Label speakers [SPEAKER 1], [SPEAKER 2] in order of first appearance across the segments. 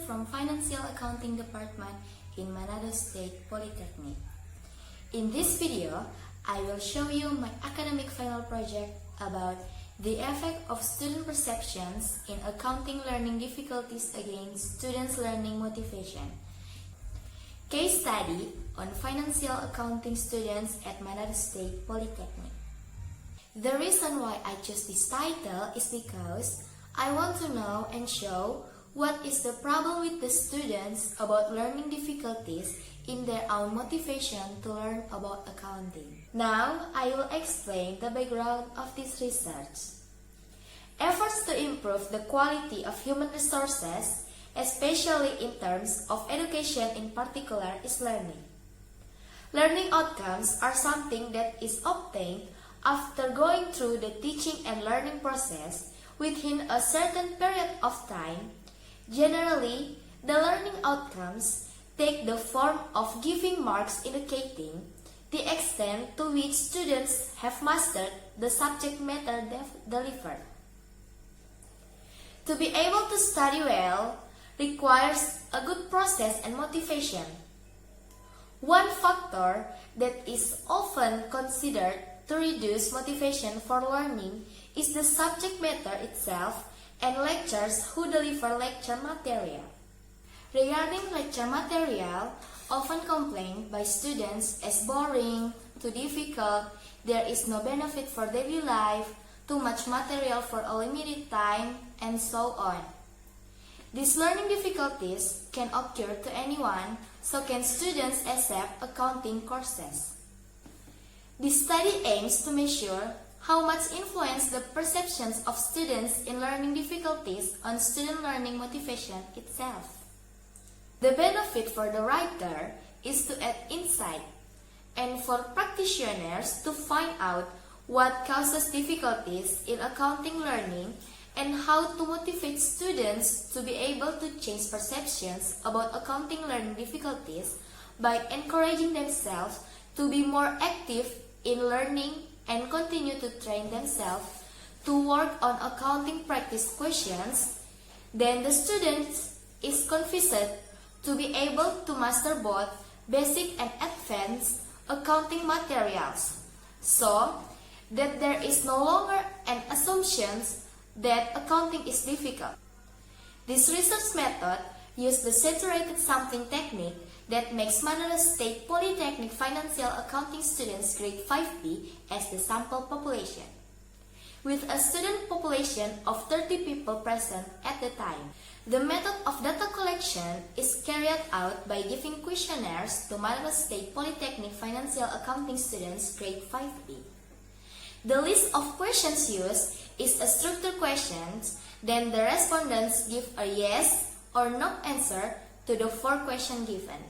[SPEAKER 1] from Financial Accounting Department in Manado State Polytechnic. In this video, I will show you my academic final project about the effect of student perceptions in accounting learning difficulties against students' learning motivation. Case study on financial accounting students at Manado State Polytechnic. The reason why I chose this title is because I want to know and show what is the problem with the students about learning difficulties in their own motivation to learn about accounting. Now, I will explain the background of this research. Efforts to improve the quality of human resources, especially in terms of education in particular, is learning. Learning outcomes are something that is obtained after going through the teaching and learning process within a certain period of time. Generally, the learning outcomes take the form of giving marks indicating the extent to which students have mastered the subject matter delivered. To be able to study well requires a good process and motivation. One factor that is often considered to reduce motivation for learning is the subject matter itself and lecturers who deliver lecture material. Regarding lecture material, often complained by students as boring, too difficult, there is no benefit for daily life, too much material for a limited time, and so on. These learning difficulties can occur to anyone, so can students accept accounting courses. This study aims to measure how much influence the perceptions of students in learning difficulties on student learning motivation itself. The benefit for the writer is to add insight, and for practitioners to find out what causes difficulties in accounting learning and how to motivate students to be able to change perceptions about accounting learning difficulties by encouraging themselves to be more active in learning and continue to train themselves to work on accounting practice questions. Then the student is confident to be able to master both basic and advanced accounting materials, so that there is no longer an assumption that accounting is difficult. This research method uses the saturated sampling technique that makes Manado State Polytechnic Financial Accounting students grade 5B as the sample population, with a student population of 30 people present at the time. The method of data collection is carried out by giving questionnaires to Manado State Polytechnic Financial Accounting students grade 5B. The list of questions used is a structured questions, then the respondents give a yes or no answer to the 4 questions given.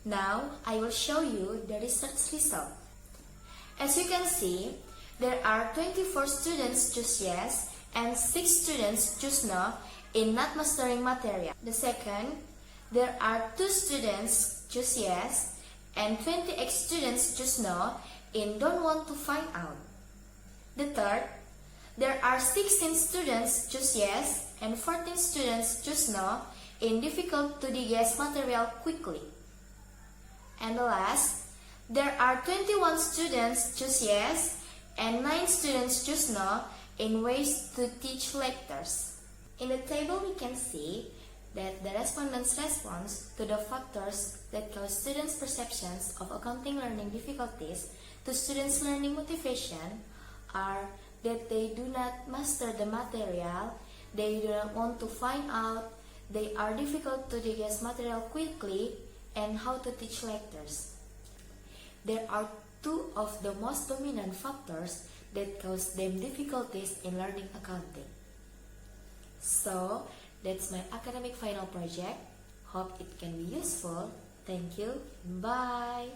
[SPEAKER 1] Now, I will show you the research result. As you can see, there are 24 students choose yes and 6 students choose no in not mastering material. The second, there are 2 students choose yes and 28 students choose no in don't want to find out. The third, there are 16 students choose yes and 14 students choose no in difficult to digest material quickly. And the last, there are 21 students choose yes and 9 students choose no in ways to teach lectures. In the table we can see that the respondents' response to the factors that cause students' perceptions of accounting learning difficulties to students' learning motivation are that they do not master the material, they do not want to find out, they are difficult to digest material quickly, and how to teach lectures. There are 2 of the most dominant factors that cause them difficulties in learning accounting. So, that's my academic final project. Hope it can be useful. Thank you. Bye.